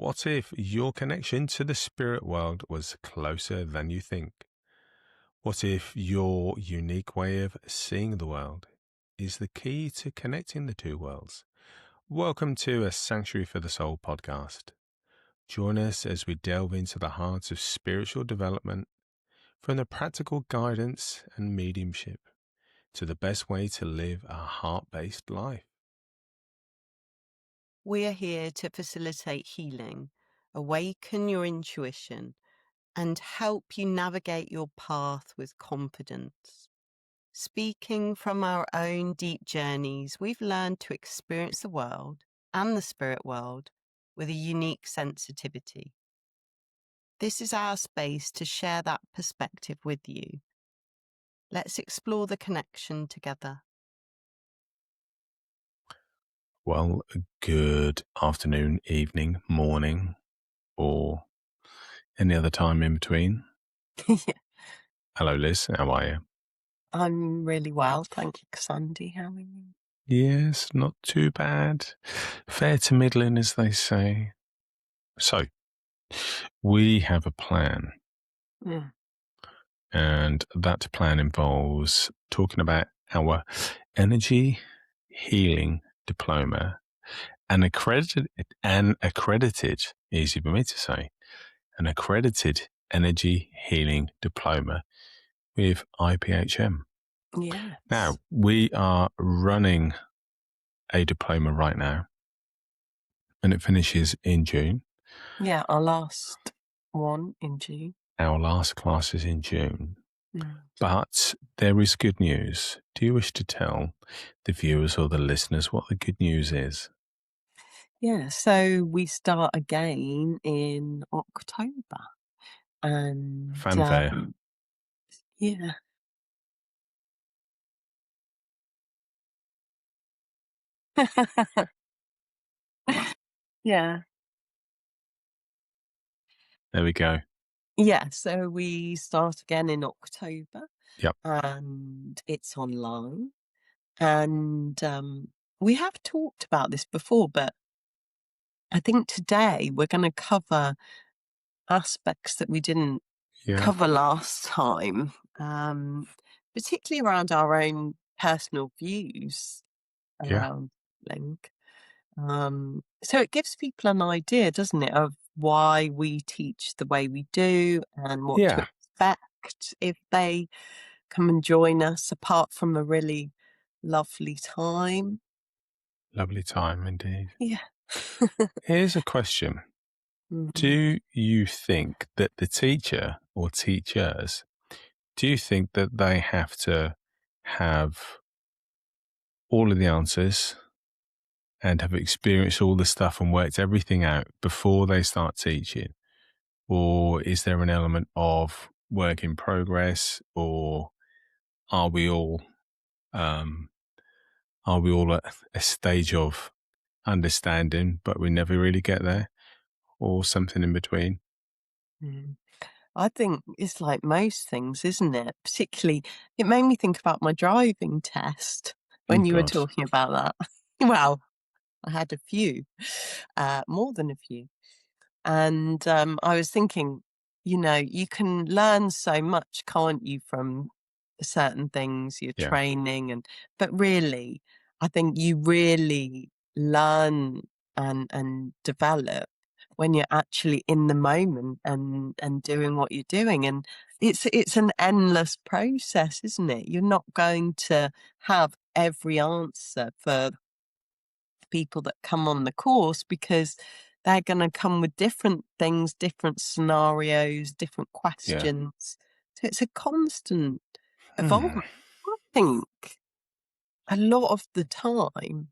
What if your connection to the spirit world was closer than you think? What if your unique way of seeing the world is the key to connecting the two worlds? Welcome to a Sanctuary for the Soul podcast. Join us as we delve into the heart of spiritual development, from the practical guidance and mediumship to the best way to live a heart-based life. We are here to facilitate healing, awaken your intuition, and help you navigate your path with confidence. Speaking from our own deep journeys, we've learned to experience the world and the spirit world with a unique sensitivity. This is our space to share that perspective with you. Let's explore the connection together. Well, good afternoon, evening, morning, or any other time in between. Hello, Liz. How are you? I'm really well, thank you, Sandy. How are you? Yes, not too bad. Fair to middling, as they say. So, we have a plan, and that plan involves talking about our Energy Healing Diploma, an accredited, easy for me to say, an accredited Energy Healing Diploma with IPHM. Yes. Now, we are running a diploma right now, and it finishes in June. Yeah, our last one in June. Our last class is in June. But there is good news. Do you wish to tell the viewers or the listeners what the good news is? Yeah, so we start again in October. And Fanfare. yeah. Yeah. There we go. Yeah, so we start again in October. Yep. And it's online. And we have talked about this before, but I think today we're going to cover aspects that we didn't cover last time, particularly around our own personal views around Link. So it gives people an idea, doesn't it, of why we teach the way we do and what to expect if they come and join us, apart from a really lovely time. Lovely time indeed. Yeah. Here's a question. Do you think that the teacher or teachers, do you think that they have to have all of the answers and have experienced all the stuff and worked everything out before they start teaching? Or is there an element of work in progress, or are we all at a stage of understanding, but we never really get there, or something in between? I think it's like most things, isn't it? Particularly, it made me think about my driving test when you were talking about that. Well, I had a few, more than a few. And I was thinking, you can learn so much, can't you, from certain things, your training, but really, I think you really learn and develop when you're actually in the moment and doing what you're doing. And it's an endless process, isn't it? You're not going to have every answer for people that come on the course, because they're going to come with different things, different scenarios, different questions. So it's a constant evolvement. I think a lot of the time,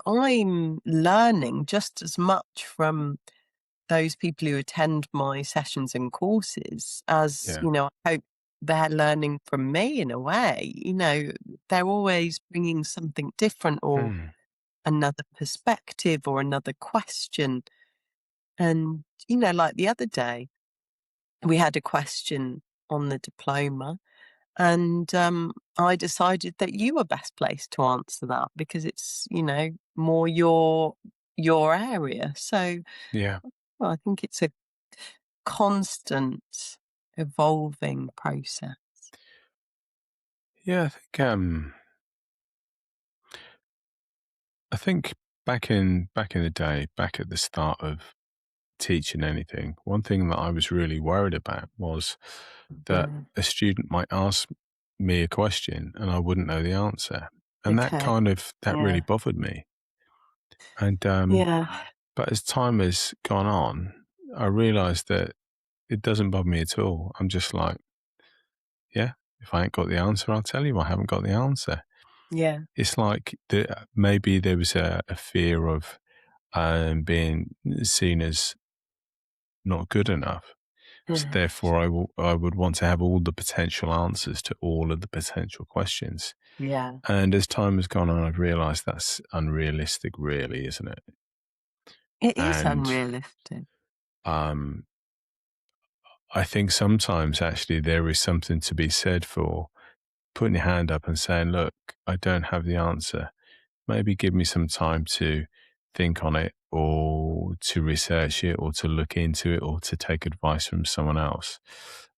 I'm learning just as much from those people who attend my sessions and courses as, I hope they're learning from me in a way. They're always bringing something different, or another perspective, or another question. And, like the other day, we had a question on the diploma, and I decided that you were best placed to answer that, because it's, more your area. So Well, I think it's a constant evolving process. Yeah, I think back in the day, back at the start of teaching anything, one thing that I was really worried about was that Mm, a student might ask me a question and I wouldn't know the answer. And okay. that really Yeah. bothered me. And Yeah. but as time has gone on, I realized that it doesn't bother me at all. I'm just like, yeah, if I ain't got the answer, I'll tell you I haven't got the answer. Yeah. It's like maybe there was a fear of being seen as not good enough. So Mm, therefore, I would want to have all the potential answers to all of the potential questions. yeah. And as time has gone on, I've realised that's unrealistic, really, isn't it? It is And unrealistic. um, I think sometimes actually there is something to be said for putting your hand up and saying, "Look, I don't have the answer. Maybe give me some time to think on it or to research it or to look into it or to take advice from someone else."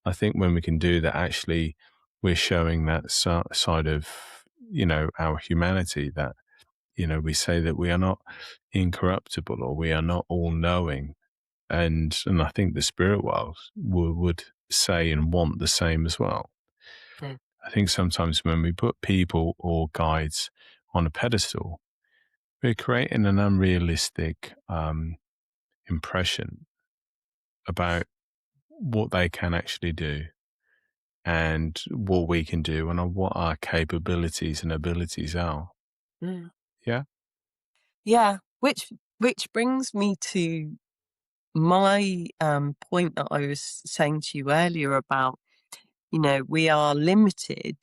I think when we can do that, actually, we're showing that side of, our humanity that, we say that we are not incorruptible or we are not all knowing. And I think the spirit world would say and want the same as well. Mm, I think sometimes when we put people or guides on a pedestal, we're creating an unrealistic impression about what they can actually do and what we can do and what our capabilities and abilities are. mm. Yeah. Yeah, which brings me to my point that I was saying to you earlier about, we are limited,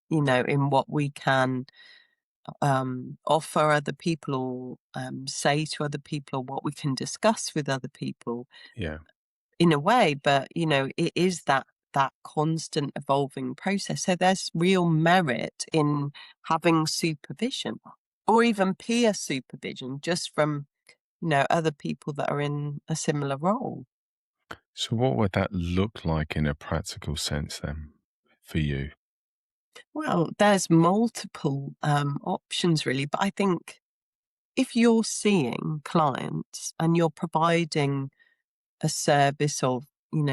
in what we can offer other people or say to other people or what we can discuss with other people Yeah. in a way, but it is that constant evolving process. So there's real merit in having supervision or even peer supervision just from other people that are in a similar role. So, what would that look like in a practical sense then for you? Well, there's multiple options really, but I think if you're seeing clients and you're providing a service of,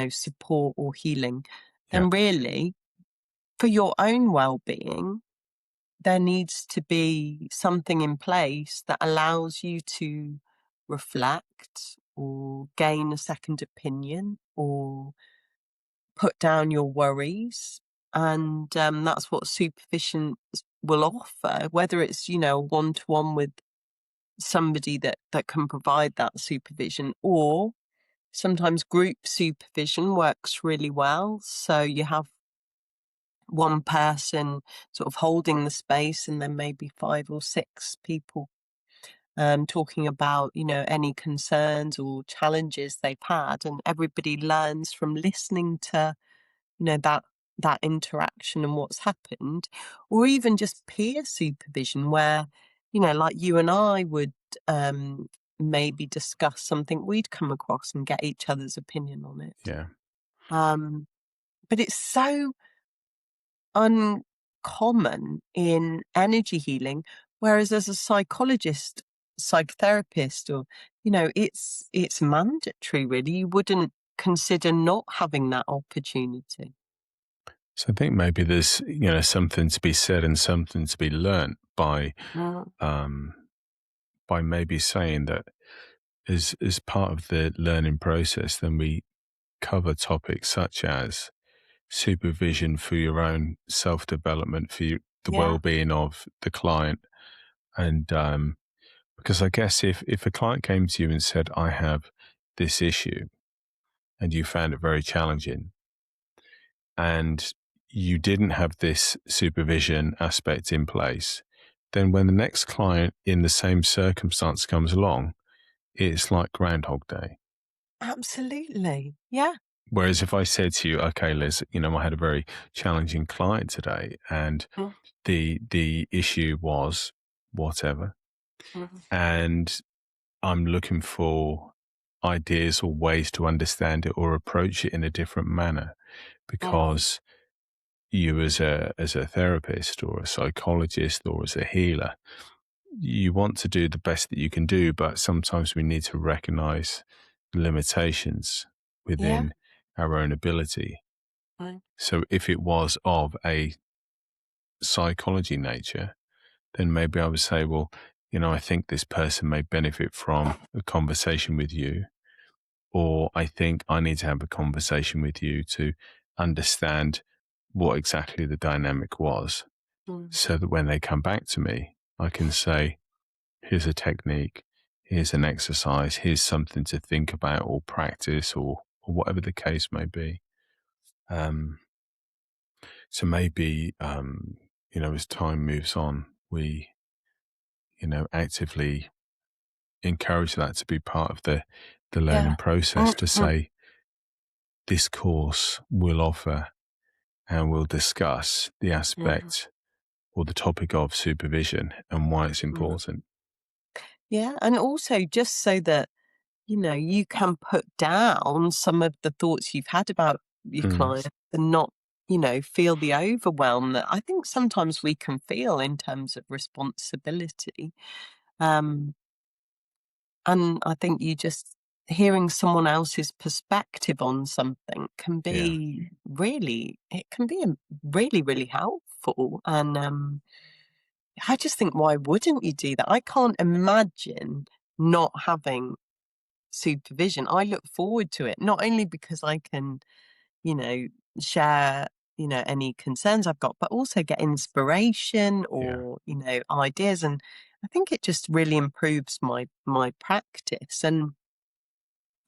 support or healing, Yeah. then really for your own well-being, there needs to be something in place that allows you to reflect or gain a second opinion or put down your worries. And that's what supervision will offer, whether it's, one to one with somebody that can provide that supervision, or sometimes group supervision works really well. So you have one person sort of holding the space and then maybe five or six people talking about, any concerns or challenges they've had. And everybody learns from listening to, that interaction and what's happened, or even just peer supervision where, like you and I would maybe discuss something we'd come across and get each other's opinion on it. Yeah. Um, but it's so uncommon in energy healing, whereas as a psychologist, psychotherapist, or it's mandatory. Really, you wouldn't consider not having that opportunity. So I think maybe there's, something to be said and something to be learnt Mm, by maybe saying that as part of the learning process, then we cover topics such as supervision for your own self-development, for the yeah, well-being of the client. And because I guess if a client came to you and said, I have this issue, and you found it very challenging, and you didn't have this supervision aspect in place, then when the next client in the same circumstance comes along, it's like Groundhog Day. absolutely. Yeah. Whereas if I said to you, okay, Liz, I had a very challenging client today and Mm, the issue was whatever, mm, and I'm looking for ideas or ways to understand it or approach it in a different manner, mm, because you as a therapist or a psychologist or as a healer, you want to do the best that you can do, but sometimes we need to recognize limitations yeah, within our own ability. mm, So if it was of a psychology nature, then maybe I would say, well, I think this person may benefit from a conversation with you, or I think I need to have a conversation with you to understand what exactly the dynamic was, mm, so that when they come back to me, I can say, here's a technique, here's an exercise, here's something to think about or practice, or whatever the case may be. Um, so maybe, as time moves on, we, actively encourage that to be part of the yeah, learning process, mm, to mm, say, this course will offer and will discuss the mm, aspect or the topic of supervision and why it's mm. important. Yeah, and also just so that, you can put down some of the thoughts you've had about your Mm, client and not, feel the overwhelm that I think sometimes we can feel in terms of responsibility. Um, and I think you just hearing someone else's perspective on something can yeah, be really, it can be really, really helpful. And I just think, why wouldn't you do that? I can't imagine not having supervision. I look forward to it, not only because I can, you know, share, any concerns I've got, but also get inspiration yeah, or, ideas. And I think it just really improves my practice. And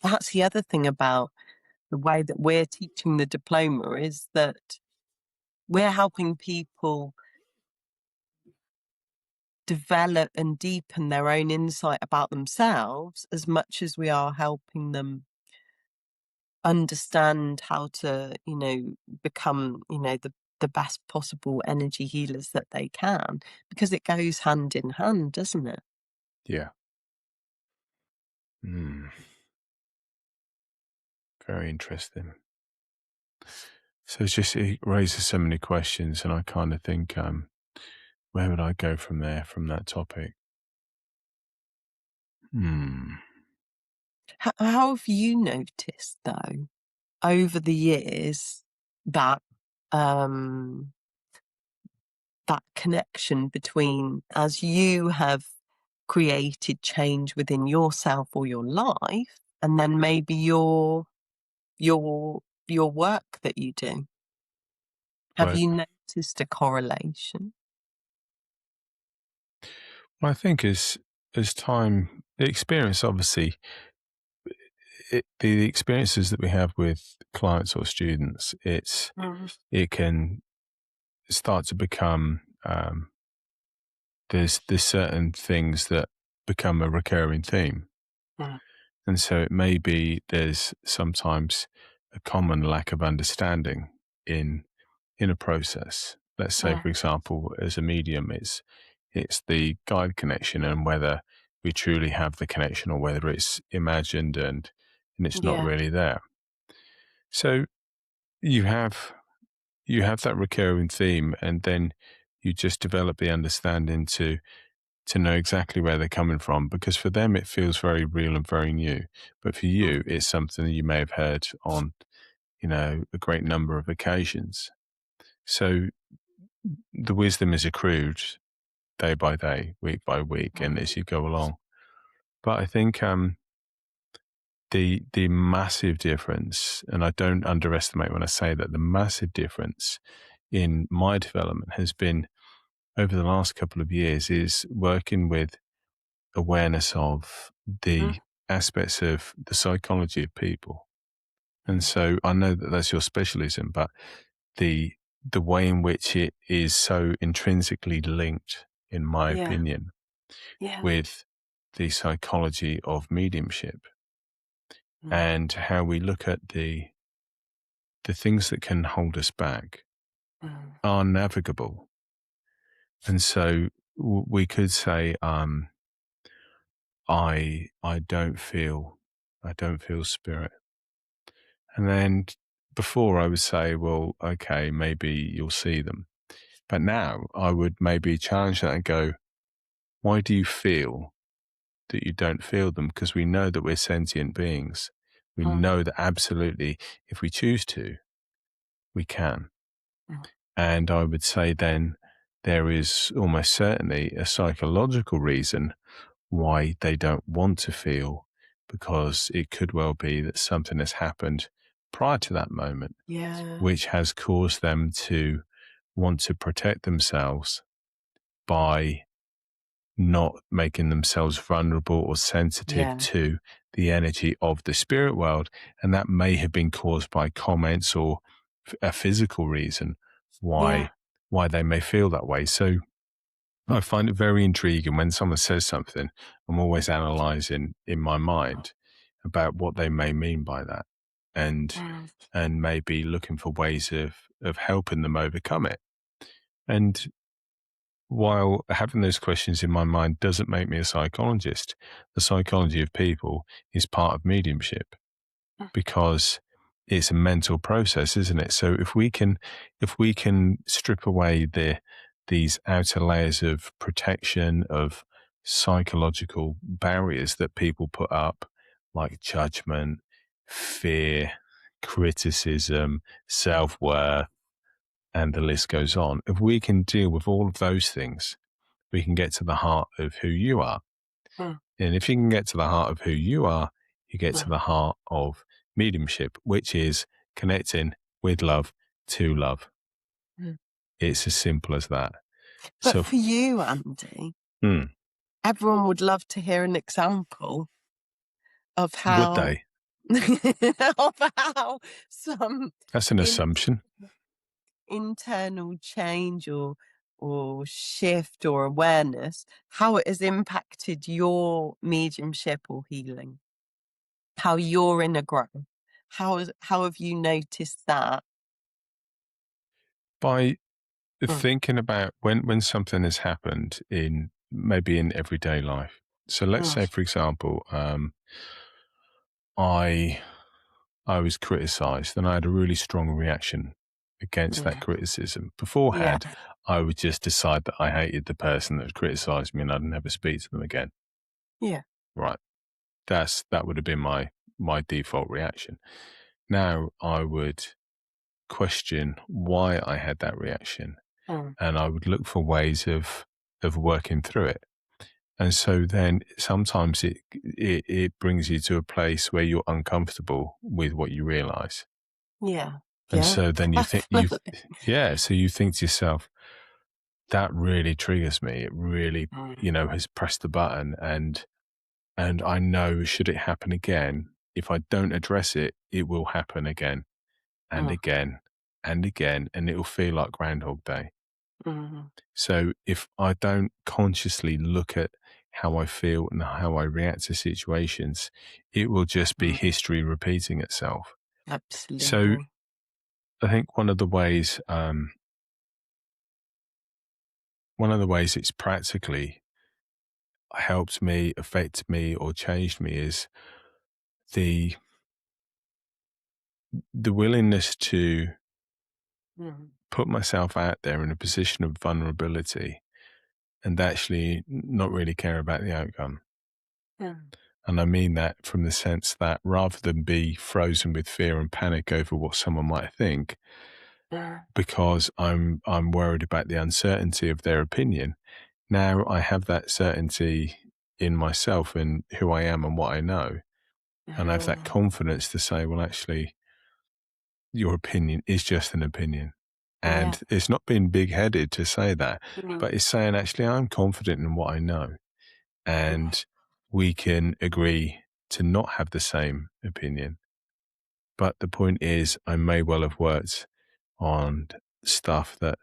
that's the other thing about the way that we're teaching the diploma is that we're helping people develop and deepen their own insight about themselves as much as we are helping them understand how to, become, the best possible energy healers that they can, because it goes hand in hand, doesn't it? yeah. Mm, very interesting. So it raises so many questions, and I kind of think, where would I go from there, from that topic? Hmm. How have you noticed though over the years that um that connection between, as you have created change within yourself or your life, and then maybe your work that you do? Have But you noticed a correlation? I think as time, the experience, obviously, the experiences that we have with clients or students, Mm, it can start to become, there's certain things that become a recurring theme. mm, And so it may be there's sometimes a common lack of understanding in in a process. Let's say, mm. for example, as a medium, it's the guide connection, and whether we truly have the connection or whether it's imagined and it's not Yeah. really there. So you have you have that recurring theme, and then you just develop the understanding to know exactly where they're coming from, because for them it feels very real and very new. But for Mm, you, it's something that you may have heard on, a great number of occasions. So the wisdom is accrued day by day, week by week, and mm, as you go along. But I think, the massive difference, and I don't underestimate when I say that, the massive difference in my development has been over the last couple of years is working with awareness of mm, the aspects of the psychology of people. And so I know that that's your specialism, but the the way in which it is so intrinsically linked, in my yeah, opinion, yeah, with the psychology of mediumship, mm, and how we look at the things that can hold us back mm, are navigable. And so we could say, I don't feel I don't feel spirit. And then before I would say, well, okay, maybe you'll see them. But now I would maybe challenge that and go, why do you feel that you don't feel them? Because we know that we're sentient beings. We Mm, know that absolutely, if we choose to, we can. mm, And I would say then there is almost certainly a psychological reason why they don't want to feel, because it could well be that something has happened prior to that moment, yeah, which has caused them to want to protect themselves by not making themselves vulnerable or sensitive yeah, to the energy of the spirit world. And that may have been caused by comments or a physical reason yeah, why they may feel that way. So I find it very intriguing when someone says something. I'm always analyzing in my mind about what they may mean by that, and mm, maybe looking for ways of helping them overcome it. And while having those questions in my mind doesn't make me a psychologist, the psychology of people is part of mediumship, mm, because it's a mental process, isn't it? So if we can strip away these outer layers of protection, of psychological barriers that people put up, like judgment, fear, criticism, self-worth, and the list goes on. If we can deal with all of those things, we can get to the heart of who you are. mm, And if you can get to the heart of who you are, you get to mm, the heart of mediumship, which is connecting with love to love. mm. It's as simple as that. But So, for you, Andy, hmm, everyone would love to hear an example of would how they? of how some That's an in assumption. internal change or shift or awareness, how it has impacted your mediumship or healing, how your inner growth. How have you noticed that? By Mm, thinking about when something has happened in maybe in everyday life. So let's mm, say, for example, I I was criticized and I had a really strong reaction against that yeah, criticism. yeah, Beforehand, I would just decide that I hated the person that criticized me and I'd never speak to them again. yeah, Right. That would have been my default reaction. Now I would question why I had that reaction, mm, and I would look for ways of working through it. And so then sometimes it brings you to a place where you're uncomfortable with what you realize. yeah, And yeah, so then definitely. yeah, so you think to yourself, that really triggers me. It really, Mm, has pressed the button. And I know, should it happen again, if I don't address it, it will happen again and mm, again and again, and it'll feel like Groundhog Day. mm, So if I don't consciously look at how I feel and how I react to situations, it will just be mm, history repeating itself. So absolutely. I think one of the ways it's practically helped me, affected me, or changed me is the willingness to Mm, put myself out there in a position of vulnerability and actually not really care about the outcome. mm, And I mean that from the sense that rather than be frozen with fear and panic over what someone might think, mm, because I'm worried about the uncertainty of their opinion, now I have that certainty in myself and who I am and what I know. And I have that mm, confidence to say, well, actually, your opinion is just an opinion. yeah, And it's not being big headed to say that, mm, but it's saying, actually, I'm confident in what I know. mm, And we can agree to not have the same opinion. But the point is, I may well have worked on stuff that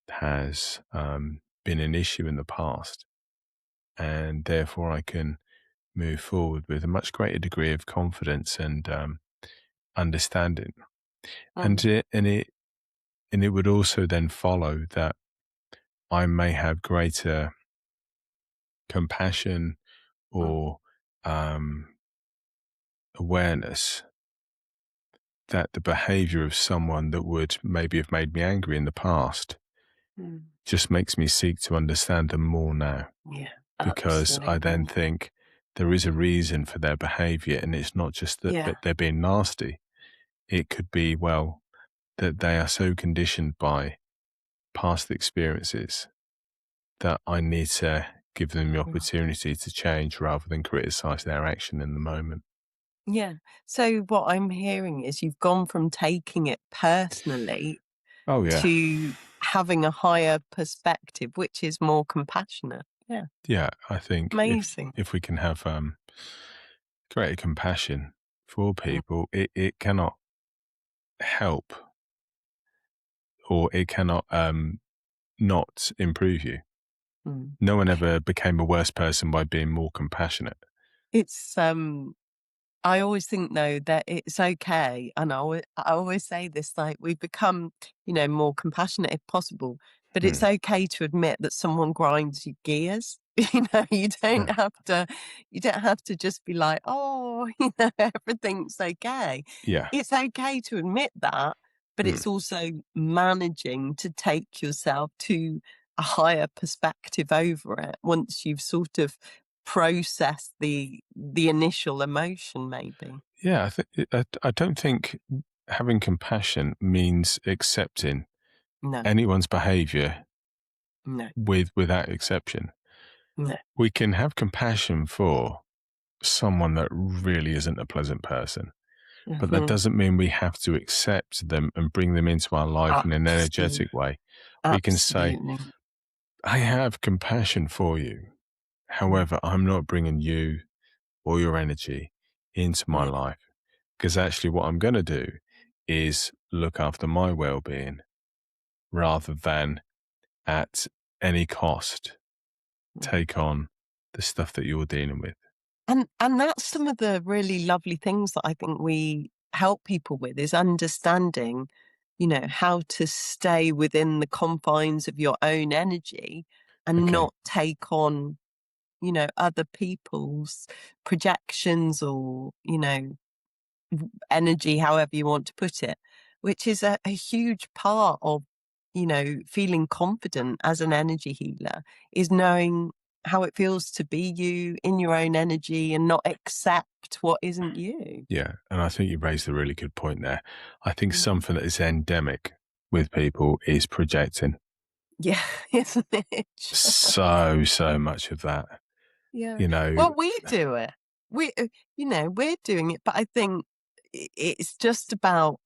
has been an issue in the past. And therefore, I can move forward with a much greater degree of confidence and understanding. And mm, it would also then follow that I may have greater compassion mm, or um, awareness that the behavior of someone that would maybe have made me angry in the past just makes me seek to understand them more now. Yeah, Because I then absolutely. think there is a reason for their behavior, and it's not just that Yeah. they're being nasty. It could be, well, that they are so conditioned by past experiences that I need to give them the Mm. opportunity to change rather than criticize their action in the moment. Yeah. So what I'm hearing is you've gone from taking it personally Oh, yeah. to having a higher perspective, which is more compassionate. Yeah. Yeah, I think Amazing. if we can have greater compassion for Mm, people, it cannot help, or it cannot not improve you. mm. No one ever became a worse person by being more compassionate. It's I always think though that it's okay, and I always say this, like we become, more compassionate if possible, but it's Mm, okay to admit that someone grinds your gears. yeah. You don't have to just be like, oh, everything's okay. Yeah. It's okay to admit that, but Mm. it's also managing to take yourself to a higher perspective over it once you've sort of process the initial emotion maybe. Yeah, I don't think having compassion means accepting No, anyone's behavior no, without exception. no. We can have compassion for someone that really isn't a pleasant person, but that Mhm. doesn't mean we have to accept them and bring them into our life in an Absolutely, energetic way. We can say, absolutely. I have compassion for you. Mm, However, I'm not bringing you or your energy into my yeah, life, because actually what I'm going to do is look after my well-being rather than at any cost mm. take on the stuff that you're dealing with. And that's some of the really lovely things that I think we help people with is understanding, how to stay within the confines of your own energy and Okay. not take on, other people's projections or, energy, however you want to put it, which is a huge part of, feeling confident as an energy healer is knowing how it feels to be you in your own energy and not accept what isn't you. Yeah. And I think you raised a really good point there. I think Mhm. something that is endemic with people is projecting. Yeah, isn't it? So much of that, Yeah. you know, Well, we do it. We're doing it, but I think it's just about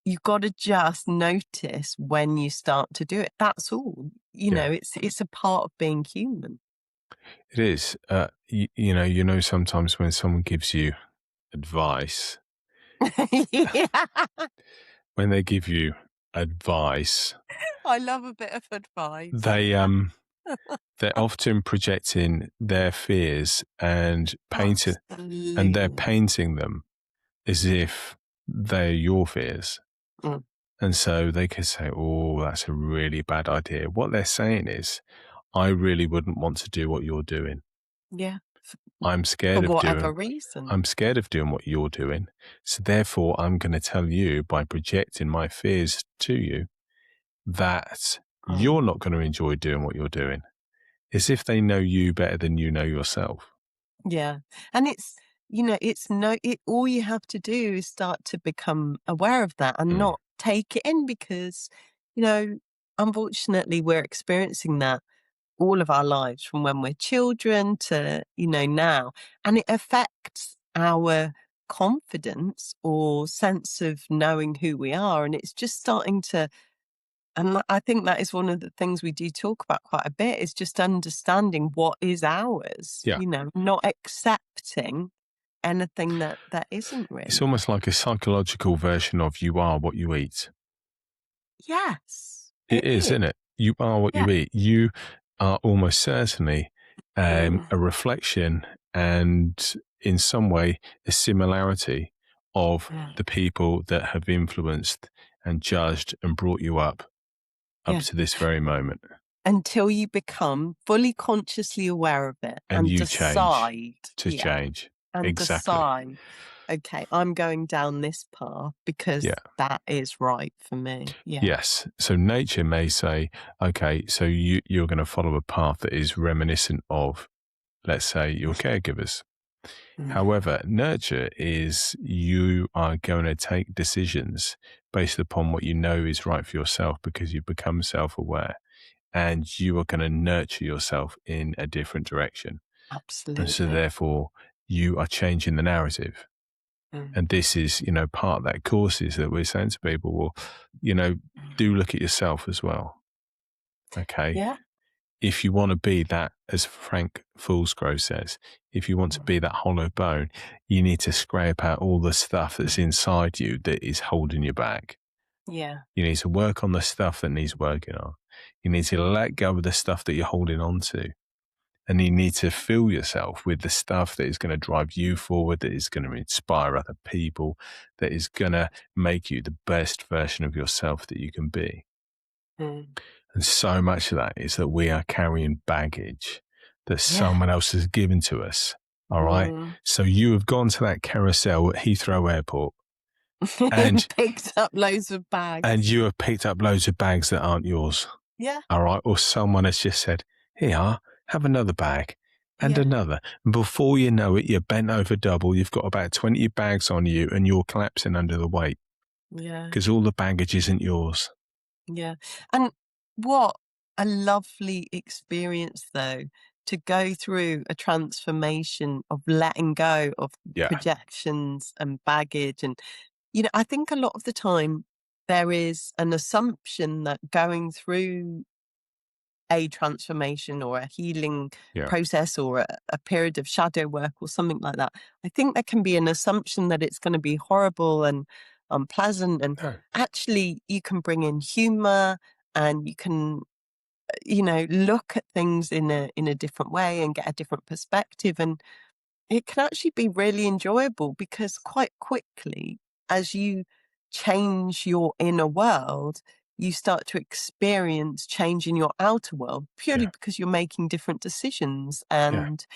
you gotta just notice when you start to do it, that's all. yeah, It's a part of being human. it is. Sometimes when someone gives you advice, Yeah, when they give you advice, I love a bit of advice. they they're often projecting their fears and they're Absolutely. painting them as if they're your fears. Mm, And so they could say, oh, that's a really bad idea. What they're saying is, I really wouldn't want to do what you're doing. yeah, I'm for scared of whatever doing reason. I'm scared of doing what you're doing. So therefore I'm going to tell you by projecting my fears to you that Mm, you're not going to enjoy doing what you're doing. As if they know you better than you know yourself. yeah, and it's no it all you have to do is start to become aware of that and Mm. not take it in because, you know, unfortunately, we're experiencing that all of our lives from when we're children to, now. And it affects our confidence or sense of knowing who we are. And it's just starting to, and I think that is one of the things we do talk about quite a bit is just understanding what is ours, Yeah. not accepting anything that isn't It's really. almost like a psychological version of you are what you eat. Yes, It it is, is. isn't it? You are what Yeah. you eat. You are almost certainly Mm, a reflection and, in some way, a similarity of mm. the people that have influenced and judged and brought you up Yeah. to this very moment. Until you become fully consciously aware of it And and you change decide, to yeah, change. And Exactly. decide, okay, I'm going down this path because Yeah. that is right for me. Yeah. Yes. So nature may say, okay, so you're going to follow a path that is reminiscent of, let's say, your caregivers. Mm. However, nurture is you are going to take decisions based upon what you know is right for yourself because you've become self aware and you are going to nurture yourself in a different direction. And so, Absolutely. therefore, you are changing the narrative. Mm. And this is, part of that course is that we're saying to people, well, Mm. do look at yourself as well. Okay. Yeah. If you want to be that, as Frank Foolsgrove says, if you want to Mm. be that hollow bone, you need to scrape out all the stuff that's inside you that is holding you back. Yeah. You need to work on the stuff that needs working on. You need to let go of the stuff that you're holding on to. And you need to fill yourself with the stuff that is going to drive you forward, that is going to inspire other people, that is going to make you the best version of yourself that you can be. Mm. And so much of that is that we are carrying baggage that Yeah. someone else has given to us. All right. Mm. So you have gone to that carousel at Heathrow Airport and Picked up loads of bags. you have picked up loads of bags that aren't yours. Yeah. All right. Or someone has just said, here you are, have another bag and Yeah. another. And before you know it, you're bent over double. You've got about 20 bags on you and you're collapsing under the weight Yeah. because all the baggage isn't yours. Yeah. And what a lovely experience, though, to go through a transformation of letting go of Yeah. projections and baggage. And, I think a lot of the time there is an assumption that going through a transformation or a healing Yeah. process or a period of shadow work or something like that, I think there can be an assumption that it's going to be horrible and unpleasant. And No. actually, you can bring in humor and you can, look at things in a different way and get a different perspective. And it can actually be really enjoyable because quite quickly, as you change your inner world, you start to experience change in your outer world purely Yeah. because you're making different decisions Yeah. and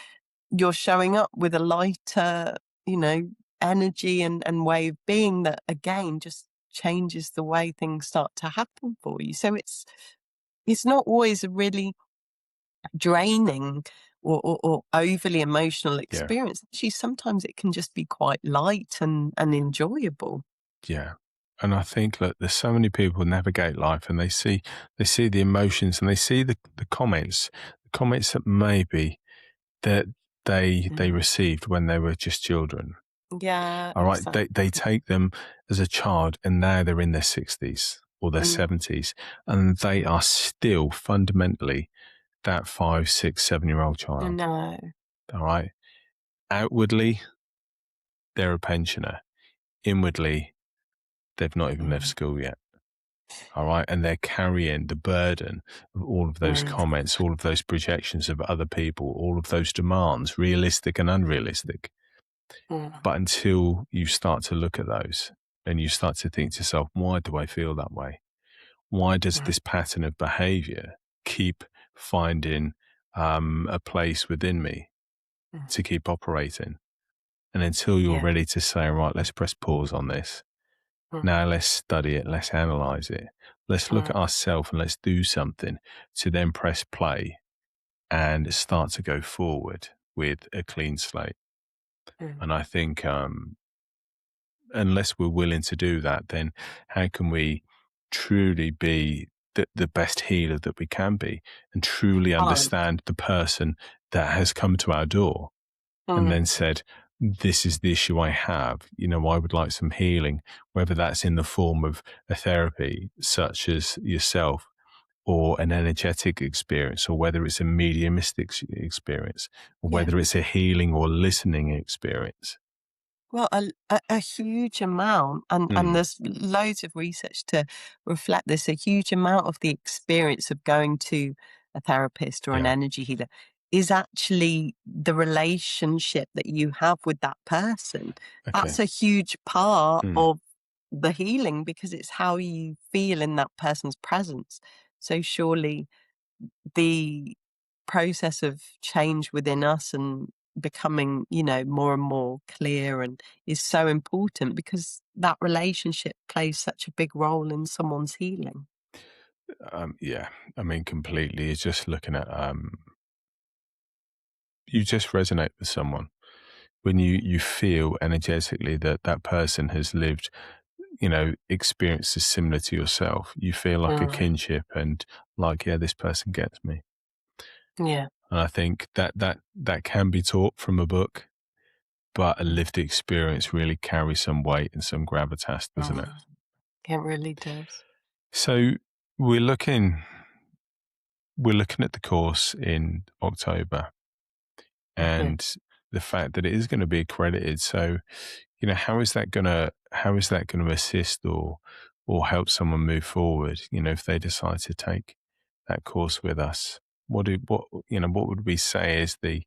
you're showing up with a lighter, you know, energy and way of being that again just changes the way things start to happen for you. So it's not always a really draining or overly emotional Yeah. experience. Actually, sometimes it can just be quite light and enjoyable. Yeah. And I think that there's so many people navigate life and they see the emotions and they see the comments that maybe that they Mm. received when they were just children. Yeah, All right. They exactly. take them as a child and now they're in their 60s or their Mm. 70s and they are still fundamentally that 5, 6, 7-year-old I child. know. All right. Outwardly, they're a pensioner. Inwardly, they've not even left Mm. school yet. All right. And they're carrying the burden of all of those Mm. comments, all of those projections of other people, all of those demands, realistic and unrealistic. Mm. But until you start to look at those and you start to think to yourself, why do I feel that way? Why does Mm. this pattern of behavior keep finding a place within me Mm. to keep operating? And until you're Yeah. ready to say, right, let's press pause on this. Mm. Now let's study it. Let's analyze it. Let's look at Mm. ourselves and let's do something to then press play and start to go forward with a clean slate. Mm. And I think unless we're willing to do that, then how can we truly be the best healer that we can be and truly Can't. understand the person that has come to our door and Mm. then said, this is the issue I have. I would like some healing, whether that's in the form of a therapy such as yourself or an energetic experience, or whether it's a mediumistic experience, or Yeah. whether it's a healing or listening experience. Well, a huge amount, and Mm, there's loads of research to reflect this. A huge amount of the experience of going to a therapist or an yeah. energy healer is actually the relationship that you have with that person. That's Okay. a huge part Mm, of the healing because it's how you feel in that person's presence. So surely the process of change within us and becoming, you know, more and more clear and is so important because that relationship plays such a big role in someone's healing. Yeah, I mean, completely. It's just looking at, you just resonate with someone when you feel energetically that that person has lived, you know, experiences similar to yourself. You feel like a Mm. kinship and like, yeah, this person gets me. Yeah. And I think that can be taught from a book, but a Mm. lived experience really carries some weight and some gravitas, doesn't it? Mm. It really does. So we're looking we're looking at the course in October Mhm. and the fact that it is going to be accredited. So, you know, how is that going to assist or help someone move forward? You know, if they decide to take that course with us, what you know, what would we say is the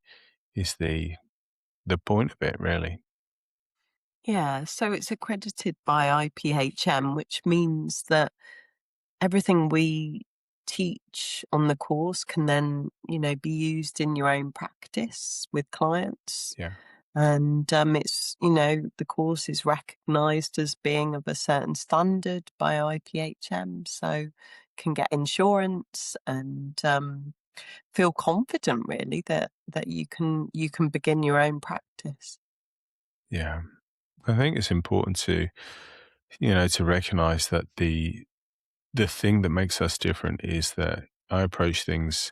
point of it, really? Yeah, so it's accredited by IPHM, which means that everything we teach on the course can then, you know, be used in your own practice with clients. Yeah, And it's, you know, the course is recognized as being of a certain standard by IPHM, so can get insurance and feel confident really that you can begin your own practice. yeah. I think it's important to, you know, to recognize that the thing that makes us different is that I approach things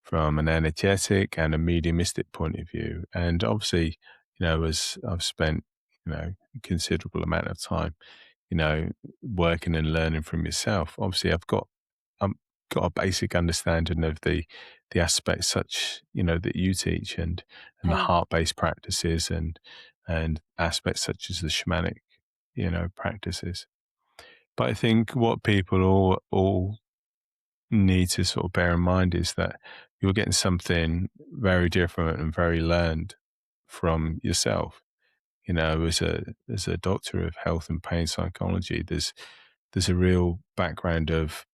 from an energetic and a mediumistic point of view. And obviously, you know, as I've spent, you know, a considerable amount of time, you know, working and learning from yourself, obviously I've got a basic understanding of the aspects such, you know, that you teach and the Mm. heart-based practices and aspects such as the shamanic, you know, practices. But I think what people all need to sort of bear in mind is that you're getting something very different and very learned from yourself. You know, as a doctor of health and pain psychology, there's a real background of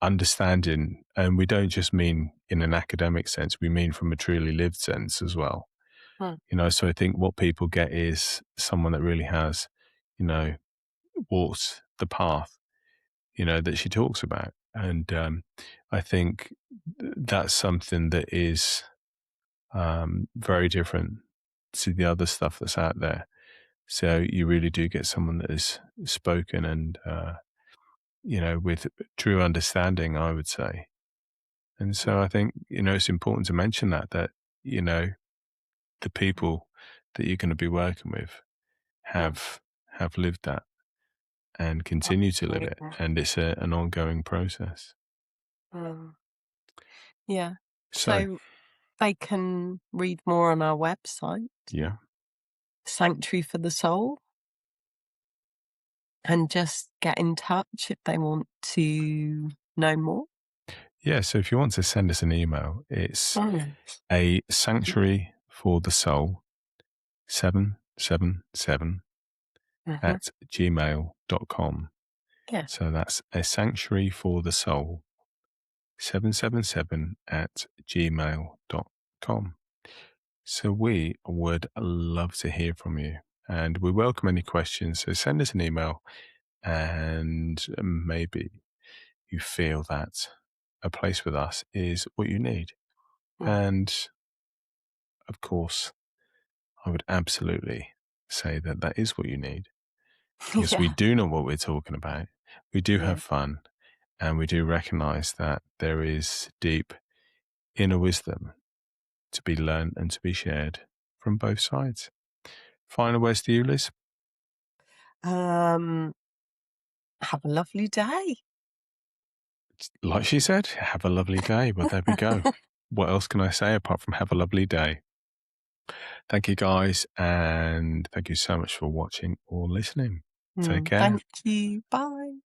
understanding, and we don't just mean in an academic sense, we mean from a truly lived sense as well. Mm. You know, so I think what people get is someone that really has, you know, walked the path, you know, that she talks about. And I think that's something that is very different to the other stuff that's out there. So you really do get someone that is spoken and, you know, with true understanding, I would say. And so I think, you know, it's important to mention that, you know, the people that you're going to be working with Mm. have lived that and continue to live it. Absolutely. And it's an ongoing process. Mm. Yeah. So, So they can read more on our website, yeah. Sanctuary for the Soul, and just get in touch if they want to know more. Yeah, so if you want to send us an email, it's Mm. a sanctuary for the soul 777 Mhm. at gmail.com. Yeah. So that's a sanctuary for the soul 777 at gmail.com. So we would love to hear from you and we welcome any questions. So send us an email and maybe you feel that a place with us is what you need. Mm. And of course, I would absolutely say that that is what you need because we Yeah. do know what we're talking about. We do Yeah. have fun and we do recognize that there is deep inner wisdom to be learned and to be shared from both sides. Final words to you, Liz. Um, have a lovely day. Like she said, have a lovely day. Well, there we go. What else can I say apart from have a lovely day? Thank you guys. And thank you so much for watching or listening. Take care. Thank you. Bye.